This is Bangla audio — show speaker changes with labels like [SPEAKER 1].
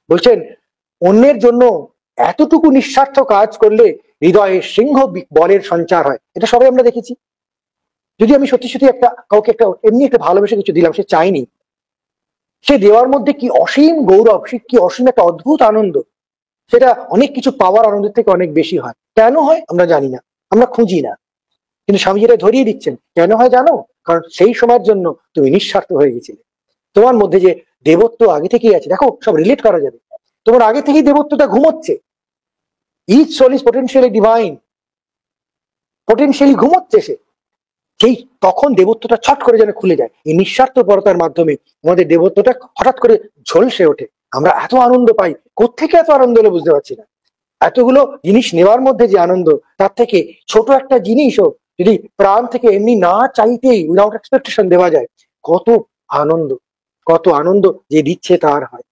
[SPEAKER 1] বলছেন অন্যের জন্য এতটুকু নিঃস্বার্থ কাজ করলে হৃদয়ে সিংহ বলের সঞ্চার হয়। এটা সবাই আমরা দেখেছি। যদি আমি সত্যি সত্যি কাউকে এমনি একটা ভালোবেসে কিছু দিলাম, সে চাইনি, সে দেওয়ার মধ্যে কি অসীম গৌরব, সে কি অসীম একটা অদ্ভুত আনন্দ, সেটা অনেক কিছু পাওয়ার আনন্দের থেকে অনেক বেশি হয়। কেন হয় আমরা জানি না, আমরা খুঁজি না, কিন্তু স্বামীজিরা ধরিয়ে দিচ্ছেন কেন হয় জানো? কারণ সেই সময়ের জন্য তুমি নিঃস্বার্থ হয়ে গেছিলে। তোমার মধ্যে যে দেবত্ব আগে থেকেই আছে, দেখো সব রিলেট করা যাবে, তোমার আগে থেকেই দেবত্বটা ঘুমোচ্ছে। Each soul is potentially divine, potentially ঘুমোচ্ছে সে। সেই তখন দেবত্বটা ছট করে যেন খুলে যায়। এই নিঃস্বার্থপরতার মাধ্যমে আমাদের দেবত্বটা হঠাৎ করে ঝলসে ওঠে। আমরা এত আনন্দ পাই, কোত্থেকে এত আনন্দ হলো বুঝতে পারছি না। এতগুলো জিনিস নেওয়ার মধ্যে যে আনন্দ, তার থেকে ছোট একটা জিনিসও যদি প্রাণ থেকে এমনি না চাইতেই উইদাউট এক্সপেকটেশন দেওয়া যায়, কত আনন্দ, কত আনন্দ যে দিচ্ছে তার হয়।